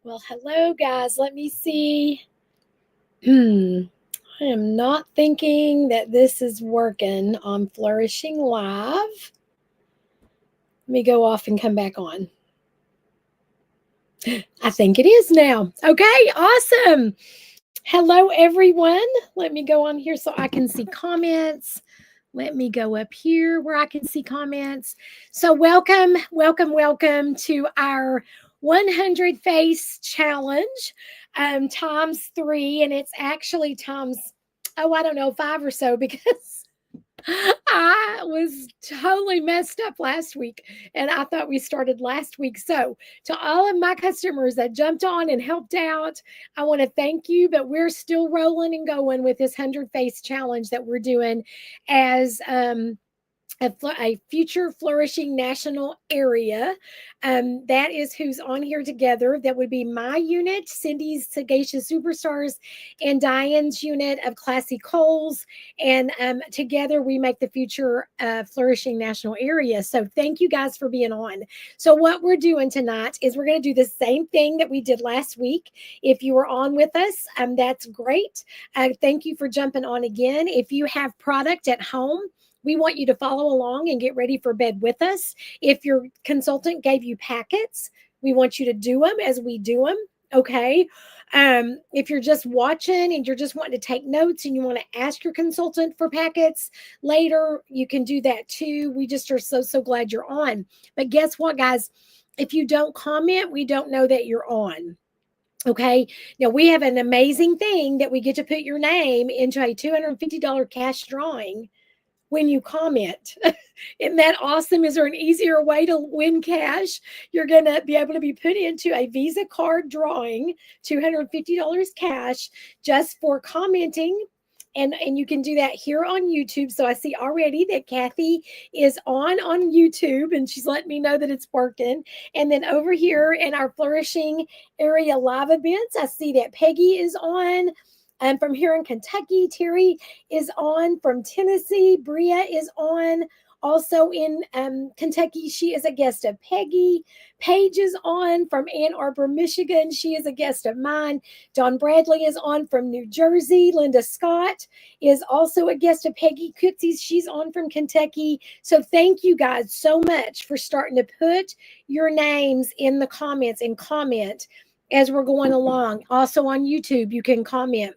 Well, hello, guys. Let me see. I am not thinking that this is working on Flourishing Live. Let me go off and come back on. I think it is now. Okay, awesome. Hello, everyone. Let me go on here so I can see comments. Let me go up here where I can see comments. So welcome to our 100 face challenge times 3. And it's actually times, I don't know, 5 or so, because I was totally messed up last week and I thought we started last week. So to all of my customers that jumped on and helped out, I want to thank you, but we're still rolling and going with this 100 face challenge that we're doing as a future flourishing national area. That is who's on here together. That would be my unit, Cindy's Sagacious Superstars, and Diane's unit of Classy Coals. And together we make the future flourishing national area. So thank you guys for being on. So what we're doing tonight is we're going to do the same thing that we did last week. If you were on with us, that's great. Thank you for jumping on again. If you have product at home, we want you to follow along and get ready for bed with us. If your consultant gave you packets, we want you to do them as we do them. Okay. If you're just watching and you're just wanting to take notes and you want to ask your consultant for packets later, you can do that too. We just are so glad you're on. But guess what, guys? If you don't comment, we don't know that you're on. Okay. Now we have an amazing thing that we get to put your name into a $250 cash drawing when you comment. Isn't that awesome? Is there an easier way to win cash? You're going to be able to be put into a Visa card drawing, $250 cash, just for commenting. And you can do that here on YouTube. So I see already that Kathy is on YouTube, and she's letting me know that it's working. And then over here in our Flourishing Area live events, I see that Peggy is on. From here in Kentucky, Terry is on. From Tennessee, Bria is on. Also in Kentucky, she is a guest of Peggy. Paige is on from Ann Arbor, Michigan. She is a guest of mine. Don Bradley is on from New Jersey. Linda Scott is also a guest of Peggy Cootsies. She's on from Kentucky. So thank you guys so much for starting to put your names in the comments and comment as we're going along. Also on YouTube, you can comment.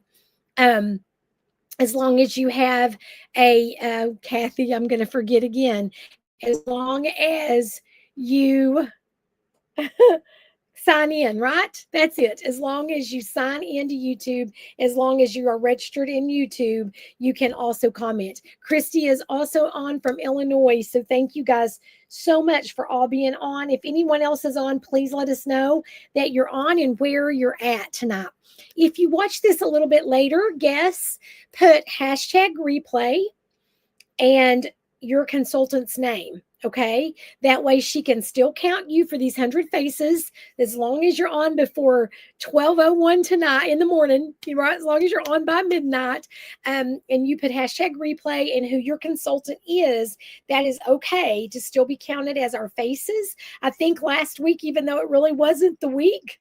As long as you have a, Kathy, I'm going to forget again, as long as you sign in, right? That's it. As long as you sign into YouTube, as long as you are registered in YouTube, you can also comment. Christy is also on from Illinois. So thank you guys so much for all being on. If anyone else is on, please let us know that you're on and where you're at tonight. If you watch this a little bit later, put hashtag replay and your consultant's name. Okay, that way she can still count you for these 100 faces as long as you're on before 12:01 tonight in the morning, right? As long as you're on by midnight, and you put hashtag replay and who your consultant is, that is okay to still be counted as our faces. I think last week, even though it really wasn't the week,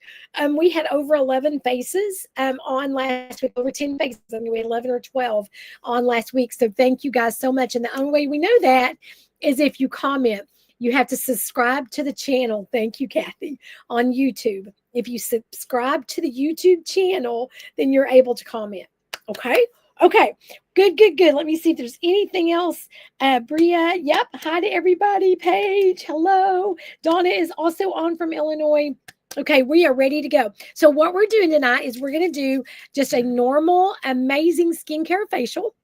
we had over 11 faces on last week, over 10 faces. I mean, we had 11 or 12 on last week. So thank you guys so much. And the only way we know that is if you comment. You have to subscribe to the channel. Thank you, Kathy, on YouTube. If you subscribe to the YouTube channel, then you're able to comment. Okay. Good. Let me see if there's anything else. Bria, yep. Hi to everybody. Paige, hello. Donna is also on from Illinois. Okay, we are ready to go. So what we're doing tonight is we're going to do just a normal, amazing skincare facial.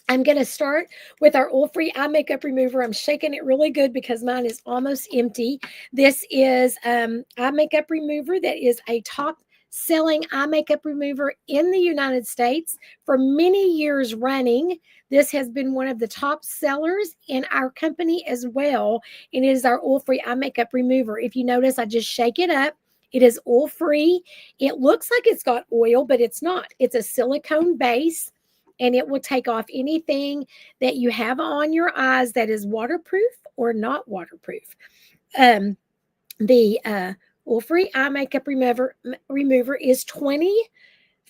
I'm going to start with our oil-free eye makeup remover. I'm shaking it really good because mine is almost empty. This is eye makeup remover that is a top selling eye makeup remover in the United States for many years running. This has been one of the top sellers in our company as well. And it is our oil-free eye makeup remover. If you notice, I just shake it up. It is oil-free. It looks like it's got oil, but it's not. It's a silicone base, and it will take off anything that you have on your eyes that is waterproof or not waterproof. The oil-free eye makeup remover is $20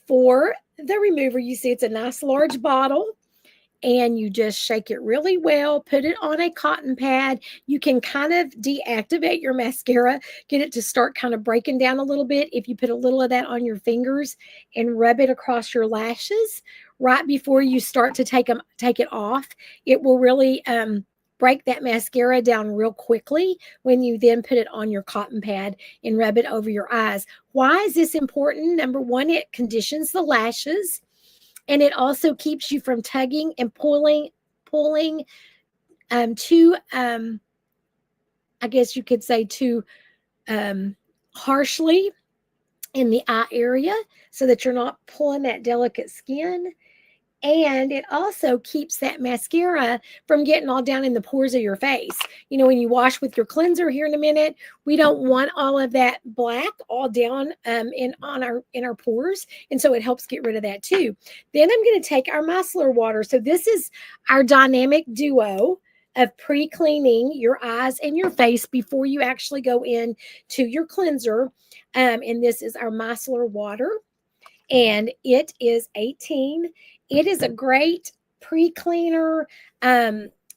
for the remover. You see, it's a nice large bottle, and you just shake it really well, put it on a cotton pad. You can kind of deactivate your mascara, get it to start kind of breaking down a little bit. If you put a little of that on your fingers and rub it across your lashes right before you start to take it off, it will really break that mascara down real quickly when you then put it on your cotton pad and rub it over your eyes. Why is this important? Number one, it conditions the lashes. And it also keeps you from tugging and pulling too, I guess you could say, too harshly in the eye area, so that you're not pulling that delicate skin. And it also keeps that mascara from getting all down in the pores of your face. You know, when you wash with your cleanser here in a minute, we don't want all of that black all down in our pores. And so it helps get rid of that too. Then I'm going to take our micellar water. So this is our dynamic duo of pre-cleaning your eyes and your face before you actually go in to your cleanser. And this is our micellar water, and it is 18. It is a great pre-cleaner,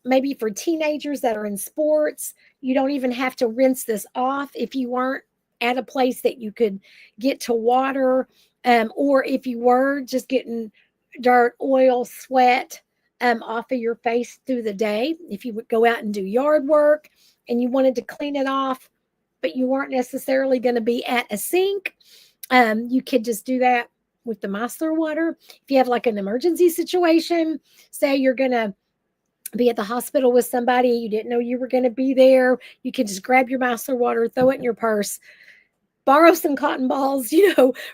maybe for teenagers that are in sports. You don't even have to rinse this off if you weren't at a place that you could get to water, or if you were just getting dirt, oil, sweat off of your face through the day. If you would go out and do yard work and you wanted to clean it off, but you weren't necessarily going to be at a sink, you could just do that with the micellar water. If you have like an emergency situation, say you're going to be at the hospital with somebody, you didn't know you were going to be there, you can just grab your micellar water, throw it in your purse, borrow some cotton balls,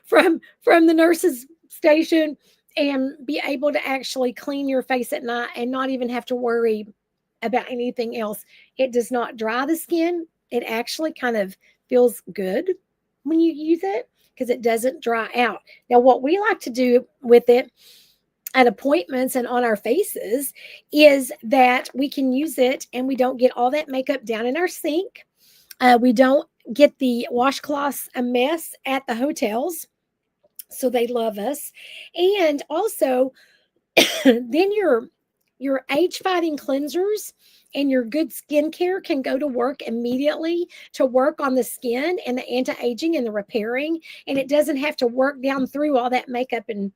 from the nurse's station, and be able to actually clean your face at night and not even have to worry about anything else. It does not dry the skin. It actually kind of feels good when you use it because it doesn't dry out. Now, what we like to do with it at appointments and on our faces is that we can use it and we don't get all that makeup down in our sink. We don't get the washcloths a mess at the hotels, so they love us. And also, then your age-fighting cleansers and your good skincare can go to work immediately to work on the skin and the anti-aging and the repairing, and it doesn't have to work down through all that makeup and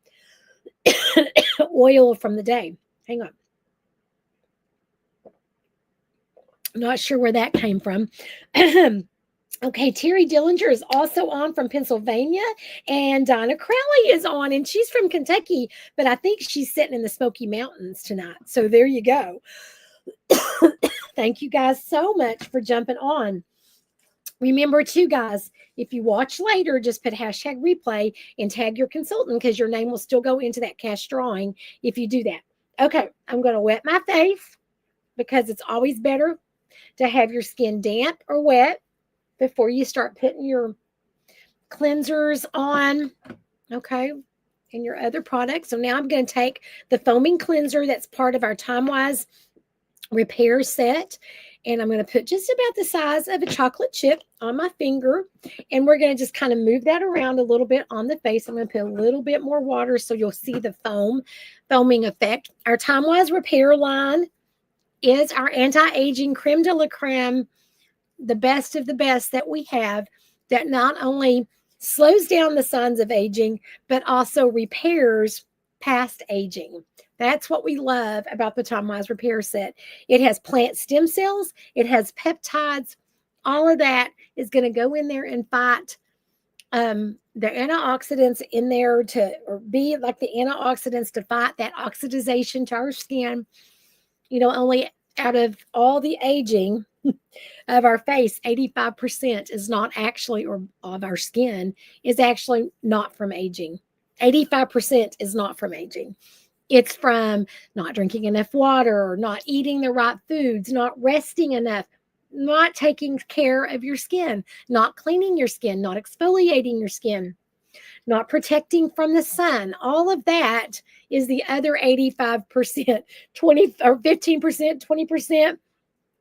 oil from the day. Hang on. Not sure where that came from. Okay, Terry Dillinger is also on from Pennsylvania, and Donna Crowley is on, and she's from Kentucky, but I think she's sitting in the Smoky Mountains tonight. So there you go. Thank you guys so much for jumping on. Remember too, guys, if you watch later, just put hashtag replay and tag your consultant because your name will still go into that cash drawing if you do that. Okay, I'm going to wet my face because it's always better to have your skin damp or wet before you start putting your cleansers on, okay, and your other products. So now I'm going to take the foaming cleanser that's part of our Time-Wise repair set, and I'm going to put just about the size of a chocolate chip on my finger, and we're going to just kind of move that around a little bit on the face. I'm going to put a little bit more water so you'll see the foaming effect. Our Time-Wise repair line is our anti-aging creme de la creme, the best of the best that we have, that not only slows down the signs of aging, but also repairs past aging. That's what we love about the Time-Wise repair set. It has plant stem cells, it has peptides, all of that is going to go in there and fight the antioxidants in there to or be like the antioxidants to fight that oxidization to our skin. Only out of all the aging of our face, 85% is not actually, or of our skin is actually not from aging. 85% is not from aging. It's from not drinking enough water, not eating the right foods, not resting enough, not taking care of your skin, not cleaning your skin, not exfoliating your skin, not protecting from the sun. All of that is the other 85%, 20 or 15%, 20%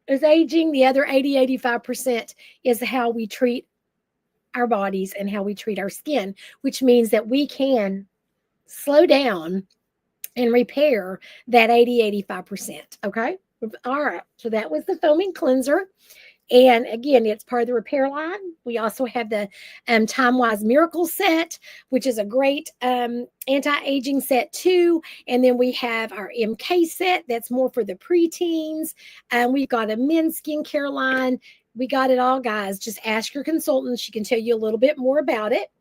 is aging. The other 85% is how we treat our bodies and how we treat our skin, which means that we can slow down and repair that 85%. Okay. All right. So that was the foaming cleanser. And again, it's part of the repair line. We also have the Time Wise Miracle set, which is a great anti-aging set too. And then we have our MK set that's more for the preteens. And we've got a men's skincare line. We got it all, guys. Just ask your consultant. She can tell you a little bit more about it.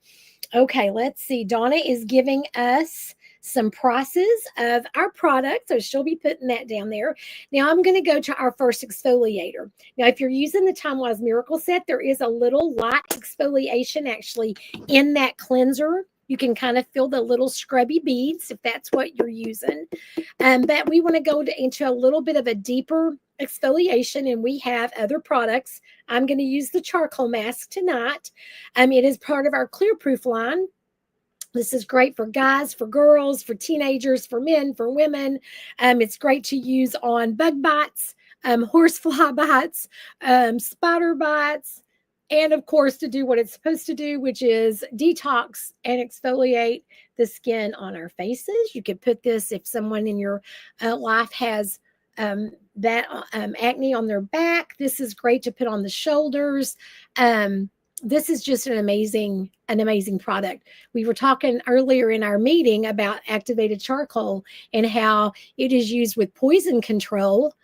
Okay, let's see. Donna is giving us some prices of our products. So she'll be putting that down there. Now I'm going to go to our first exfoliator. Now, if you're using the Time Wise Miracle set, there is a little light exfoliation actually in that cleanser. You can kind of feel the little scrubby beads if that's what you're using. But we want to go into a little bit of a deeper exfoliation, and we have other products. I'm going to use the charcoal mask tonight. It is part of our Clear Proof line. This is great for guys, for girls, for teenagers, for men, for women. It's great to use on bug bites, horsefly bites, spider bites, and of course to do what it's supposed to do, which is detox and exfoliate the skin on our faces. You could put this if someone in your life has that acne on their back. This is great to put on the shoulders. This is just an amazing product. We were talking earlier in our meeting about activated charcoal and how it is used with poison control,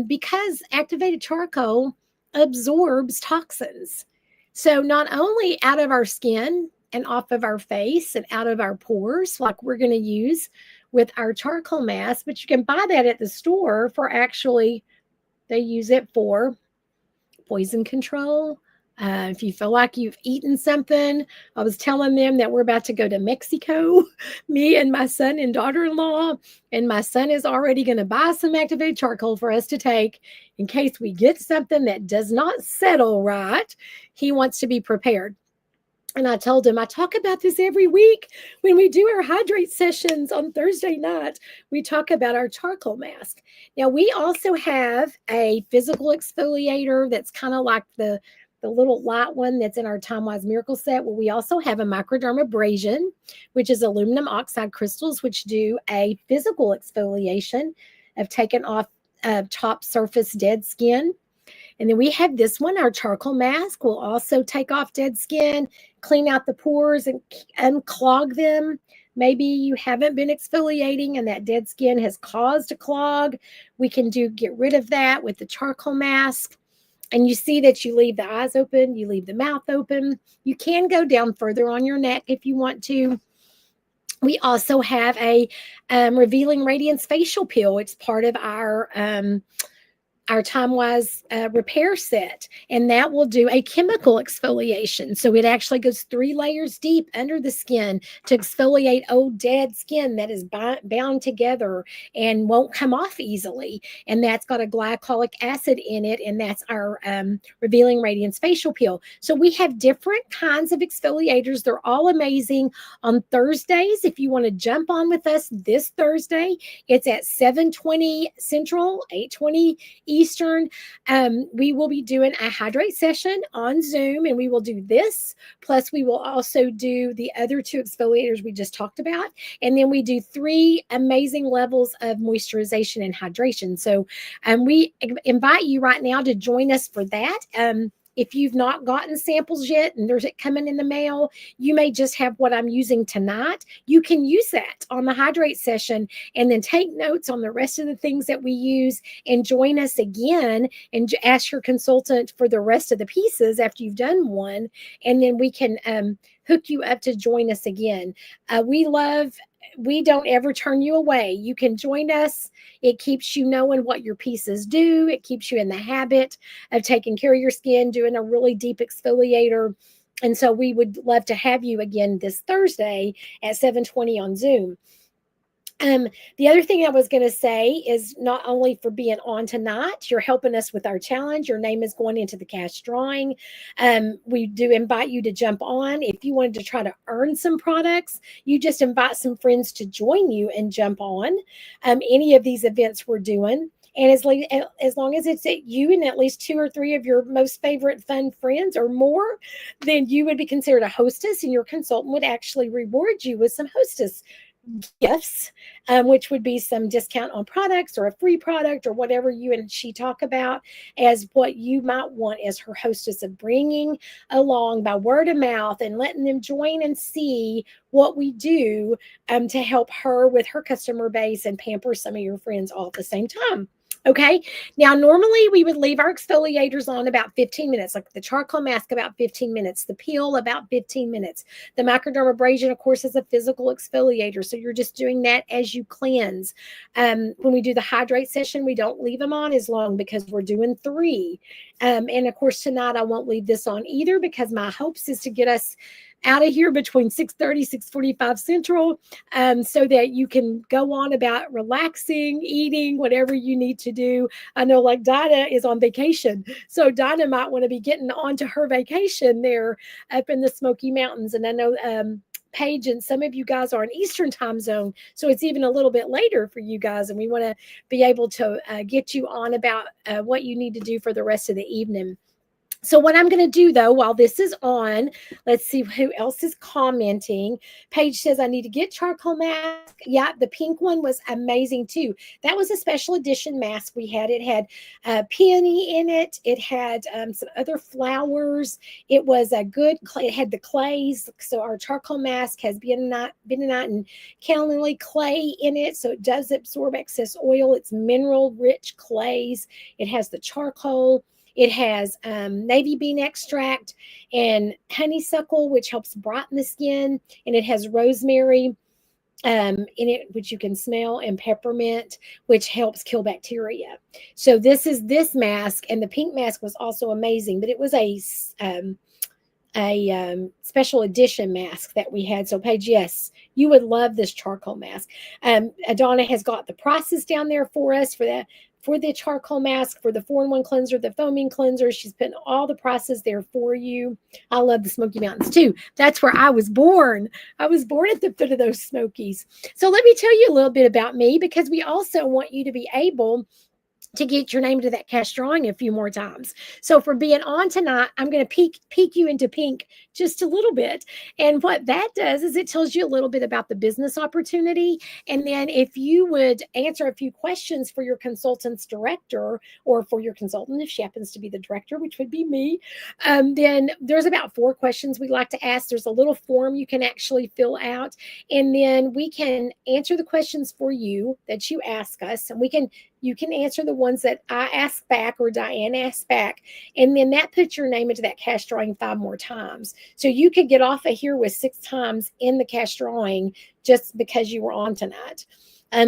because activated charcoal absorbs toxins. So not only out of our skin and off of our face and out of our pores, like we're going to use with our charcoal mask, but you can buy that at the store for actually, they use it for poison control. If you feel like you've eaten something, I was telling them that we're about to go to Mexico, me and my son and daughter-in-law, and my son is already going to buy some activated charcoal for us to take in case we get something that does not settle right. He wants to be prepared. And I told him, I talk about this every week when we do our hydrate sessions on Thursday night. We talk about our charcoal mask. Now, we also have a physical exfoliator that's kind of like the little light one that's in our Time Wise Miracle set. Well, we also have a microdermabrasion, which is aluminum oxide crystals, which do a physical exfoliation of taking off top surface dead skin. And then we have this one, our charcoal mask will also take off dead skin, clean out the pores and unclog them. Maybe you haven't been exfoliating and that dead skin has caused a clog. We can get rid of that with the charcoal mask. And you see that you leave the eyes open, you leave the mouth open. You can go down further on your neck if you want to. We also have a Revealing Radiance facial peel. It's part of our Time Wise repair set, and that will do a chemical exfoliation. So it actually goes 3 layers deep under the skin to exfoliate old dead skin that is bound together and won't come off easily. And that's got a glycolic acid in it, and that's our Revealing Radiance facial peel. So we have different kinds of exfoliators. They're all amazing. On Thursdays, if you want to jump on with us this Thursday, it's at 7:20 Central, 8:20 Eastern. We will be doing a hydrate session on Zoom, and we will do this. Plus, we will also do the other 2 exfoliators we just talked about. And then we do 3 amazing levels of moisturization and hydration. So we invite you right now to join us for that. If you've not gotten samples yet and there's it coming in the mail, you may just have what I'm using tonight. You can use that on the hydrate session and then take notes on the rest of the things that we use and join us again and ask your consultant for the rest of the pieces after you've done one. And then we can hook you up to join us again. We don't ever turn you away. You can join us. It keeps you knowing what your pieces do. It keeps you in the habit of taking care of your skin, doing a really deep exfoliator. And so we would love to have you again this Thursday at 7:20 on Zoom. The other thing I was going to say is not only for being on tonight, you're helping us with our challenge. Your name is going into the cash drawing. We do invite you to jump on. If you wanted to try to earn some products, you just invite some friends to join you and jump on any of these events we're doing. And as long as it's at you and at least 2 or 3 of your most favorite fun friends or more, then you would be considered a hostess, and your consultant would actually reward you with some hostess gifts, which would be some discount on products or a free product or whatever you and she talk about as what you might want as her hostess, of bringing along by word of mouth and letting them join and see what we do to help her with her customer base and pamper some of your friends all at the same time. Okay. Now, normally we would leave our exfoliators on about 15 minutes, like the charcoal mask about 15 minutes, the peel about 15 minutes. The microdermabrasion, of course, is a physical exfoliator. So you're just doing that as you cleanse. When we do the hydrate session, we don't leave them on as long because we're doing 3. And of course, tonight I won't leave this on either because my hopes is to get us out of here between 6:30, 6:45 Central, so that you can go on about relaxing, eating, whatever you need to do. I know like Dinah is on vacation, so Dinah might want to be getting on to her vacation there up in the Smoky Mountains. And I know Paige and some of you guys are in Eastern time zone, so it's even a little bit later for you guys, and we want to be able to get you on about what you need to do for the rest of the evening. So what I'm going to do, though, while this is on, let's see who else is commenting. Paige says, I need to get charcoal mask. Yeah, the pink one was amazing, too. That was a special edition mask we had. It had peony in it. It had some other flowers. It was a good clay. It had the clays. So our charcoal mask has bentonite and kaolin clay in it. So it does absorb excess oil. It's mineral-rich clays. It has the charcoal. It has navy bean extract and honeysuckle, which helps brighten the skin. And it has rosemary in it, which you can smell, and peppermint, which helps kill bacteria. So this is this mask. And the pink mask was also amazing, but it was a special edition mask that we had. So Paige, yes, you would love this charcoal mask. Adonna has got the prices down there for us for that. For the charcoal mask, for the 4-in-1 cleanser, the foaming cleanser. She's putting all the prices there for you. I love the Smoky Mountains too. That's where I was born. I was born at the foot of those Smokies. So let me tell you a little bit about me, because we also want you to be able to get your name to that cash drawing a few more times. So for being on tonight, I'm going to peek you into pink just a little bit. And what that does is it tells you a little bit about the business opportunity. And then if you would answer a few questions for your consultant's director, or for your consultant, if she happens to be the director, which would be me, then there's about 4 questions we like to ask. There's a little form you can actually fill out. And then we can answer the questions for you that you ask us. And you can answer the ones that I ask back or Diane asks back. And then that puts your name into that cash drawing 5 more times. So you could get off of here with 6 times in the cash drawing just because you were on tonight.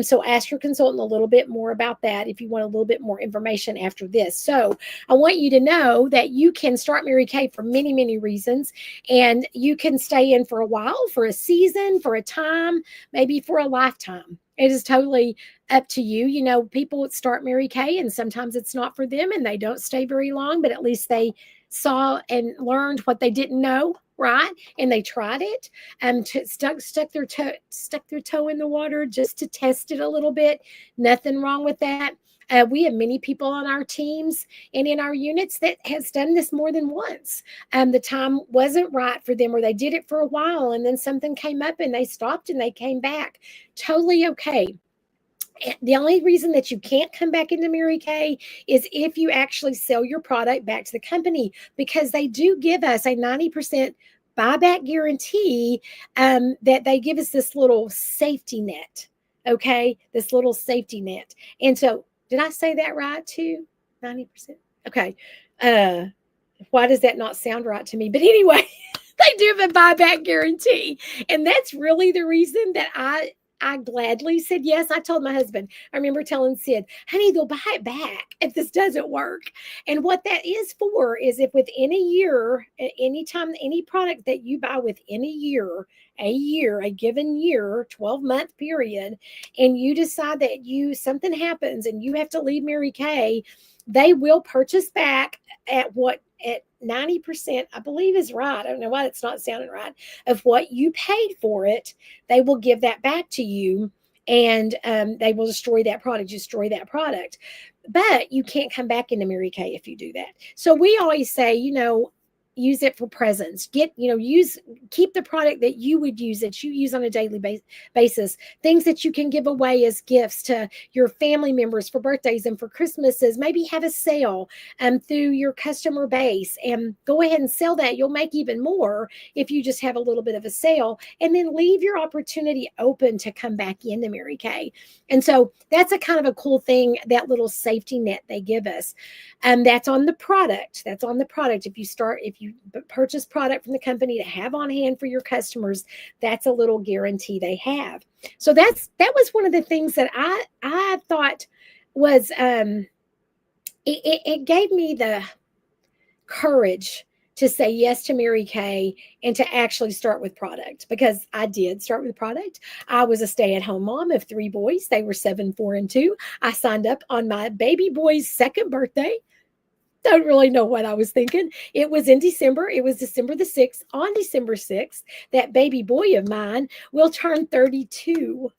So ask your consultant a little bit more about that if you want a little bit more information after this. So I want you to know that you can start Mary Kay for many, many reasons. And you can stay in for a while, for a season, for a time, maybe for a lifetime. It is totally up to you. You know, people would start Mary Kay and sometimes it's not for them and they don't stay very long, but at least they saw and learned what they didn't know, right? And they tried it and stuck their toe in the water just to test it a little bit. Nothing wrong with that. We have many people on our teams and in our units that has done this more than once. The time wasn't right for them, or they did it for a while and then something came up and they stopped and they came back. Totally okay. The only reason that you can't come back into Mary Kay is if you actually sell your product back to the company, because they do give us a 90% buyback guarantee, that they give us this little safety net. Okay. This little safety net. And so, did I say that right too? 90%. Okay. Uh, why does that not sound right to me? But anyway, they do have a buyback guarantee. And that's really the reason that I gladly said yes. I told my husband, I remember telling Sid, honey, they'll buy it back if this doesn't work. And what that is for is if within a year, at any time, any product that you buy within a given year, 12-month period, and you decide that something happens and you have to leave Mary Kay, they will purchase back at 90%, I believe is right. I don't know why it's not sounding right, of what you paid for it. They will give that back to you, and they will destroy that product. But you can't come back into Mary Kay if you do that. So we always say, use it for presents. Keep the product that you would use, that you use on a daily basis. Things that you can give away as gifts to your family members for birthdays and for Christmases. Maybe have a sale through your customer base, and go ahead and sell that. You'll make even more if you just have a little bit of a sale, and then leave your opportunity open to come back into Mary Kay. And so that's a kind of a cool thing, that little safety net they give us. That's on the product. If you purchase product from the company to have on hand for your customers, that's a little guarantee they have. So that was one of the things that I thought was it gave me the courage to say yes to Mary Kay and to actually start with product, because I did start with product. I was a stay-at-home mom of 3 boys. They were 7, 4, and 2. I signed up on my baby boy's 2nd birthday. Don't really know what I was thinking. It was in December. It was December the 6th. On December 6th, that baby boy of mine will turn 32.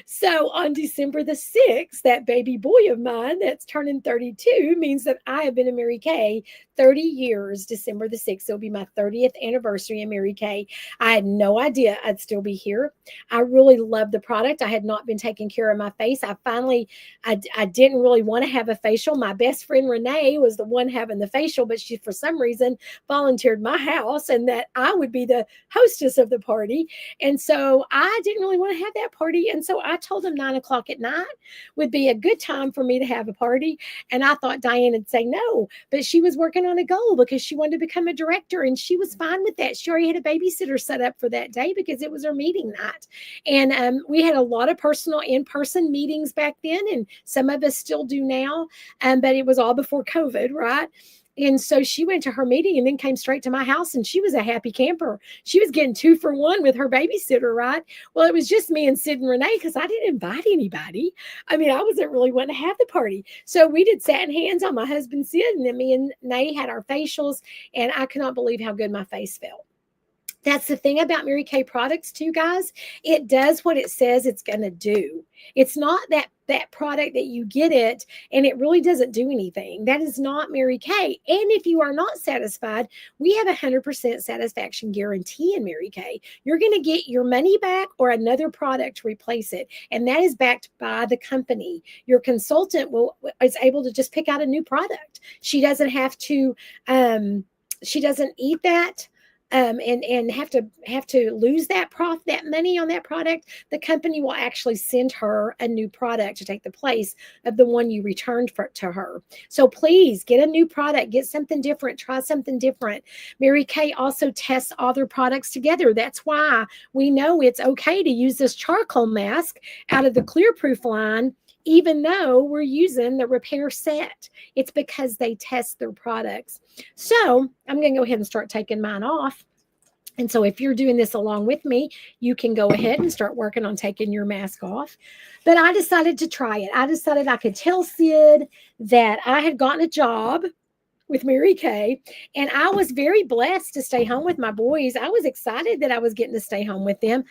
So on December the 6th, that baby boy of mine that's turning 32 means that I have been in Mary Kay 30 years. December the 6th, it'll be my 30th anniversary in Mary Kay. I had no idea I'd still be here. I really loved the product. I had not been taking care of my face. I didn't really want to have a facial. My best friend Renee was the one having the facial, but she, for some reason, volunteered my house and that I would be the hostess of the party. And so I didn't really want to have that party. And so I told him 9 o'clock at night would be a good time for me to have a party. And I thought Diane would say no, but she was working on a goal because she wanted to become a director, and she was fine with that. She already had a babysitter set up for that day because it was her meeting night. And we had a lot of personal in-person meetings back then, and some of us still do now. But it was all before COVID, right? And so she went to her meeting and then came straight to my house, and she was a happy camper. She was getting 2 for 1 with her babysitter, right? Well, it was just me and Sid and Renee because I didn't invite anybody. I mean, I wasn't really wanting to have the party. So we did satin hands on my husband, Sid, and then me and Nay had our facials, and I could not believe how good my face felt. That's the thing about Mary Kay products too, guys. It does what it says it's going to do. It's not that product that you get it and it really doesn't do anything. That is not Mary Kay. And if you are not satisfied, we have 100% satisfaction guarantee in Mary Kay. You're going to get your money back or another product to replace it. And that is backed by the company. Your consultant is able to just pick out a new product. She doesn't have to, she doesn't eat that. And have to lose that money on that product. The company will actually send her a new product to take the place of the one you returned to her. So please get a new product, get something different, try something different. Mary Kay also tests all their products together. That's why we know it's okay to use this charcoal mask out of the Clear Proof line, even though we're using the repair set. It's because they test their products. So I'm going to go ahead and start taking mine off. And so if you're doing this along with me, you can go ahead and start working on taking your mask off. But I decided to try it. I decided I could tell Sid that I had gotten a job with Mary Kay, and I was very blessed to stay home with my boys. I was excited that I was getting to stay home with them,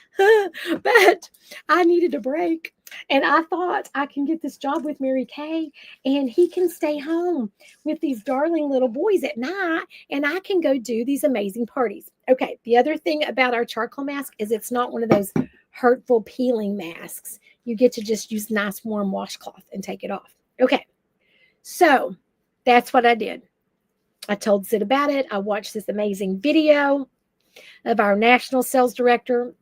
but I needed a break. And I thought I can get this job with Mary Kay, and he can stay home with these darling little boys at night, and I can go do these amazing parties. Okay, the other thing about our charcoal mask is it's not one of those hurtful peeling masks. You get to just use nice warm washcloth and take it off. Okay, so that's what I did. I told Sid about it. I watched this amazing video of our national sales director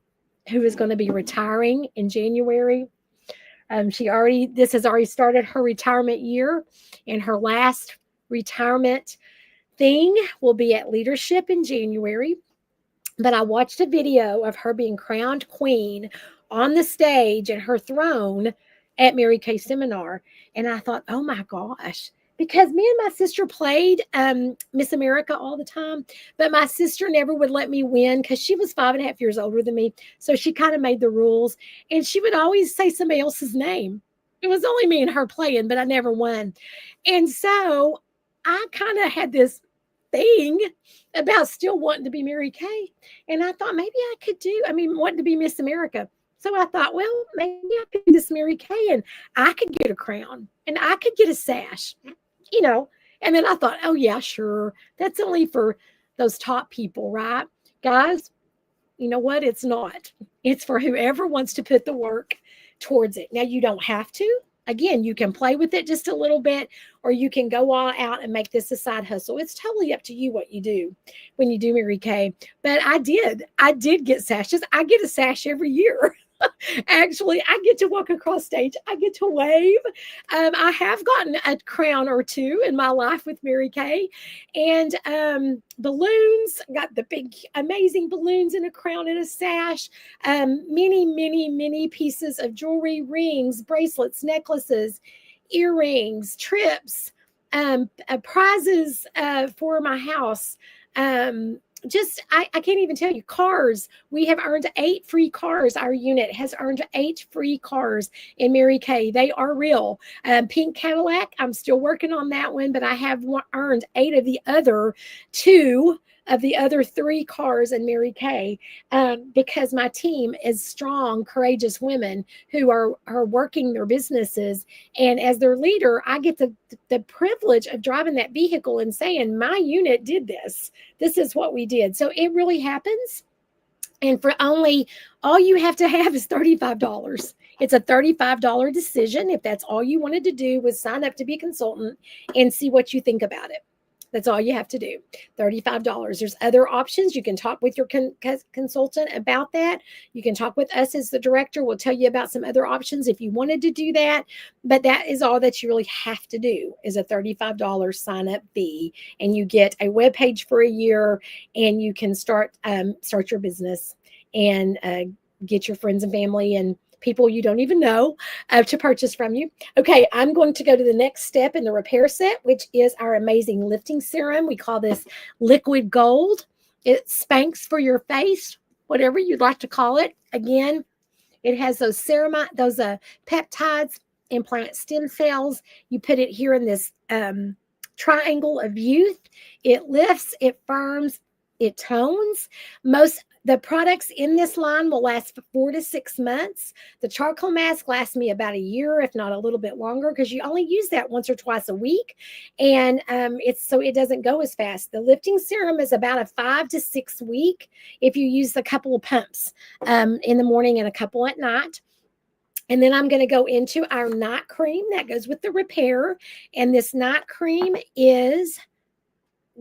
who is going to be retiring in January. This has already started her retirement year, and her last retirement thing will be at leadership in January. But I watched a video of her being crowned queen on the stage and her throne at Mary Kay seminar. And I thought, oh my gosh, because me and my sister played Miss America all the time, but my sister never would let me win because she was 5.5 years older than me. So she kind of made the rules, and she would always say somebody else's name. It was only me and her playing, but I never won. And so I kind of had this thing about still wanting to be Mary Kay. And I thought maybe I could wanting to be Miss America. So I thought, well, maybe I could do this Mary Kay and I could get a crown and I could get a sash, And then I thought, oh, yeah, sure. That's only for those top people, right? Guys, you know what? It's not. It's for whoever wants to put the work towards it. Now, you don't have to. Again, you can play with it just a little bit, or you can go all out and make this a side hustle. It's totally up to you what you do when you do Mary Kay. But I did get sashes. I get a sash every year. Actually, I get to walk across stage. I get to wave. I have gotten a crown or two in my life with Mary Kay. And balloons, got the big, amazing balloons and a crown and a sash. Many, many, many pieces of jewelry, rings, bracelets, necklaces, earrings, trips, prizes for my house. I can't even tell you. Cars. We have earned 8 free cars. Our unit has earned 8 free cars in Mary Kay. They are real. Pink Cadillac, I'm still working on that one, but I have earned 8 of the other 2 of the other 3 cars in Mary Kay, because my team is strong, courageous women who are working their businesses. And as their leader, I get the privilege of driving that vehicle and saying, my unit did this. This is what we did. So it really happens. And for all you have to have is $35. It's a $35 decision. If that's all you wanted to do was sign up to be a consultant and see what you think about it. That's all you have to do. $35. There's other options. You can talk with your consultant about that. You can talk with us as the director. We'll tell you about some other options if you wanted to do that. But that is all that you really have to do is a $35 sign up fee. And you get a web page for a year, and you can start your business and get your friends and family and people you don't even know to purchase from you. Okay, I'm going to go to the next step in the repair set, which is our amazing lifting serum. We call this liquid gold. It spanks for your face, whatever you'd like to call it. Again, it has those peptides, implant stem cells. You put it here in this triangle of youth. It lifts, it firms, it tones. The products in this line will last for 4 to 6 months. The charcoal mask lasts me about a year, if not a little bit longer, because you only use that once or twice a week. And so it doesn't go as fast. The lifting serum is about a 5 to 6 week if you use a couple of pumps in the morning and a couple at night. And then I'm going to go into our night cream that goes with the repair. And this night cream is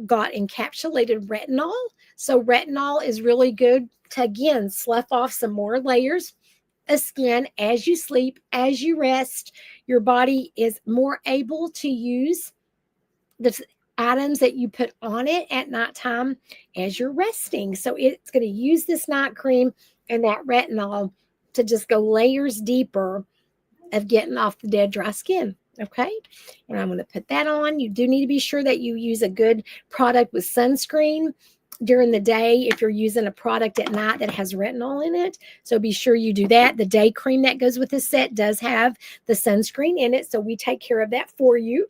got encapsulated retinol. So retinol is really good to, again, slough off some more layers of skin as you sleep, as you rest. Your body is more able to use the items that you put on it at nighttime as you're resting. So it's going to use this night cream and that retinol to just go layers deeper of getting off the dead, dry skin. Okay, and I'm going to put that on. You do need to be sure that you use a good product with sunscreen during the day if you're using a product at night that has retinol in it. So be sure you do that. The day cream that goes with this set does have the sunscreen in it, so we take care of that for you.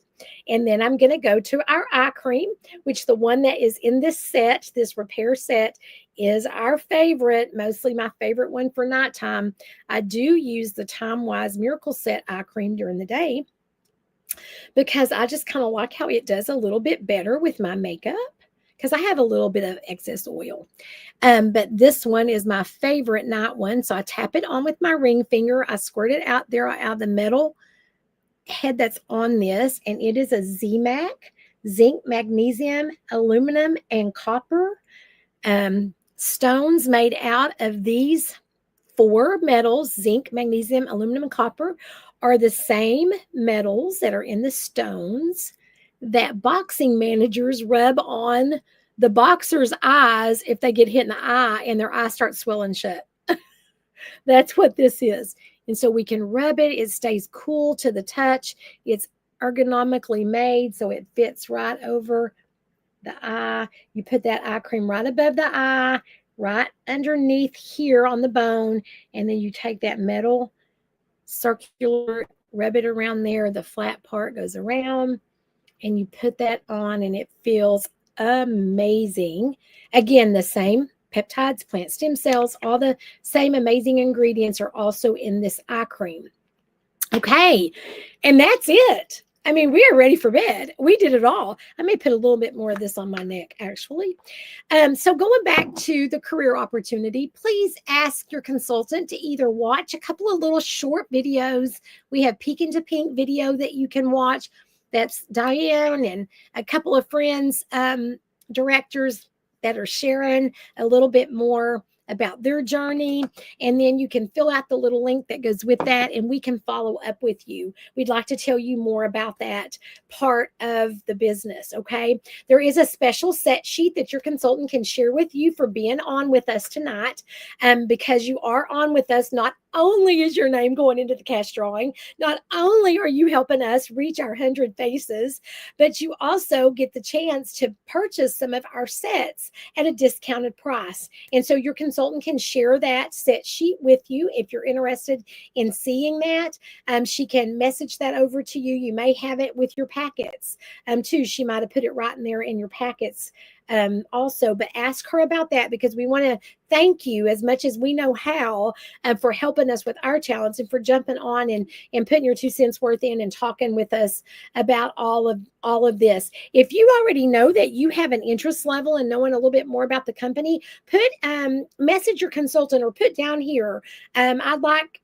And then I'm going to go to our eye cream, which the one that is in this set, this repair set, is our favorite, mostly my favorite one for nighttime. I do use the Time Wise Miracle Set eye cream during the day, because I just kind of like how it does a little bit better with my makeup, because I have a little bit of excess oil. But this one is my favorite night one. So I tap it on with my ring finger. I squirt it out there out of the metal head that's on this, and it is a ZMAC, zinc, magnesium, aluminum, and copper stones made out of these 4 metals, zinc, magnesium, aluminum, and copper, are the same metals that are in the stones that boxing managers rub on the boxer's eyes if they get hit in the eye and their eye starts swelling shut. That's what this is. And so we can rub it. It stays cool to the touch. It's ergonomically made so it fits right over the eye. You put that eye cream right above the eye, right underneath here on the bone, and then you take that metal circular, rub it around there. The flat part goes around, and you put that on, and it feels amazing. Again, the same peptides, plant stem cells, all the same amazing ingredients are also in this eye cream. Okay, and that's it. I mean, we are ready for bed. We did it all. I may put a little bit more of this on my neck, actually. So going back to the career opportunity, please ask your consultant to either watch a couple of little short videos. We have Peek into Pink video that you can watch. That's Diane and a couple of friends, directors that are sharing a little bit more about their journey. And then you can fill out the little link that goes with that, and we can follow up with you. We'd like to tell you more about that part of the business. Okay. There is a special set sheet that your consultant can share with you for being on with us tonight. Because you are on with us, not only is your name going into the cash drawing, not only are you helping us reach our 100 faces, but you also get the chance to purchase some of our sets at a discounted price. And so your consultant can share that set sheet with you if you're interested in seeing that. She can message that over to you. You may have it with your packets too. She might have put it right in there in your packets also, but ask her about that, because we want to thank you as much as we know how for helping us with our challenge and for jumping on and putting your 2 cents worth in and talking with us about all of this. If you already know that you have an interest level in knowing a little bit more about the company, put message your consultant or put down here, I'm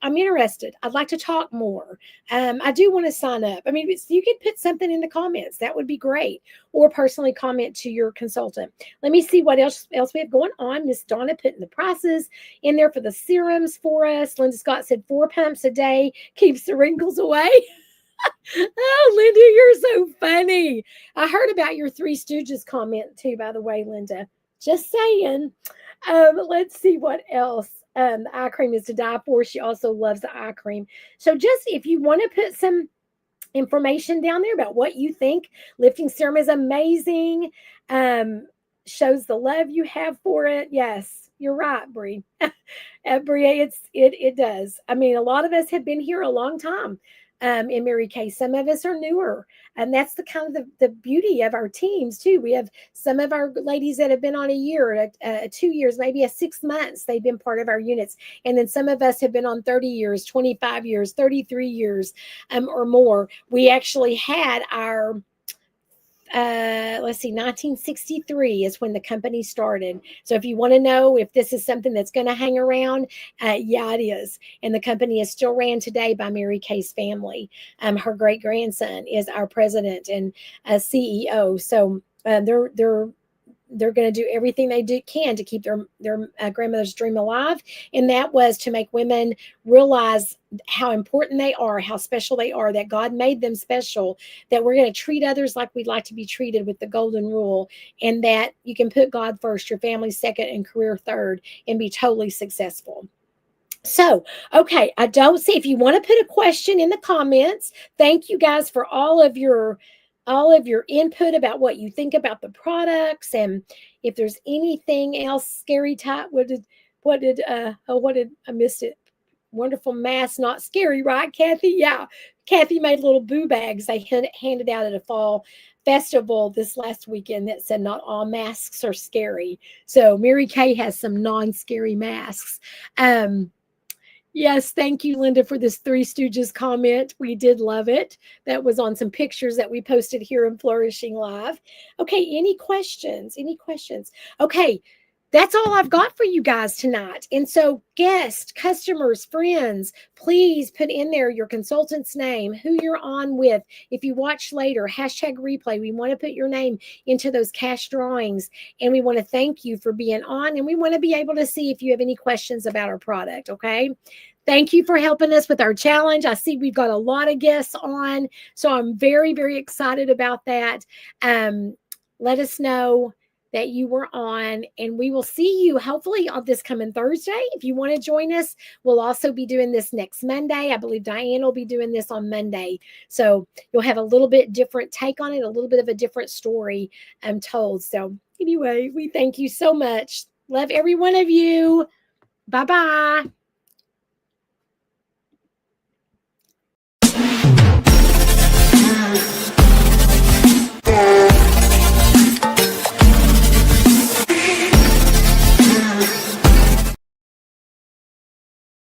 interested. I'd like to talk more. I do want to sign up. I mean, you could put something in the comments. That would be great. Or personally comment to your consultant. Let me see what else we have going on. Miss Donna putting the prices in there for the serums for us. Linda Scott said 4 pumps a day keeps the wrinkles away. Oh, Linda, you're so funny. I heard about your Three Stooges comment too, by the way, Linda. Just saying. Let's see what else. The eye cream is to die for. She also loves the eye cream. So just if you want to put some information down there about what you think, lifting serum is amazing. Shows the love you have for it. Yes, you're right, Bree. Bree, it does. I mean, a lot of us have been here a long time. In Mary Kay, some of us are newer, and that's the kind of the beauty of our teams too. We have some of our ladies that have been on a year, 2 years, maybe a 6 months. They've been part of our units, and then some of us have been on 30 years, 25 years, 33 years, or more. We actually had our 1963 is when the company started. So if you want to know if this is something that's going to hang around, yeah, it is. And the company is still ran today by Mary Kay's family. Her great grandson is our president and CEO. So they're going to do everything they can to keep their grandmother's dream alive. And that was to make women realize how important they are, how special they are, that God made them special, that we're going to treat others like we'd like to be treated with the golden rule, and that you can put God first, your family second, and career third, and be totally successful. So, okay, I don't see if you want to put a question in the comments. Thank you guys for all of your input about what you think about the products, and if there's anything else scary type. What did I missed it? Wonderful mask, not scary, right, Kathy? Yeah, Kathy made little boo bags they handed out at a fall festival this last weekend that said not all masks are scary. So Mary Kay has some non-scary masks. Yes, thank you, Linda, for this Three Stooges comment. We did love it. That was on some pictures that we posted here in Flourishing Live. Okay, any questions? Any questions? Okay, that's all I've got for you guys tonight. And so, guests, customers, friends, please put in there your consultant's name, who you're on with. If you watch later, hashtag replay. We want to put your name into those cash drawings. And we want to thank you for being on. And we want to be able to see if you have any questions about our product. Okay. Thank you for helping us with our challenge. I see we've got a lot of guests on. So I'm very, very excited about that. Let us know that you were on, and we will see you hopefully on this coming Thursday. If you want to join us, we'll also be doing this next Monday. I believe Diane will be doing this on Monday. So you'll have a little bit different take on it, a little bit of a different story told. So anyway, we thank you so much. Love every one of you. Bye-bye.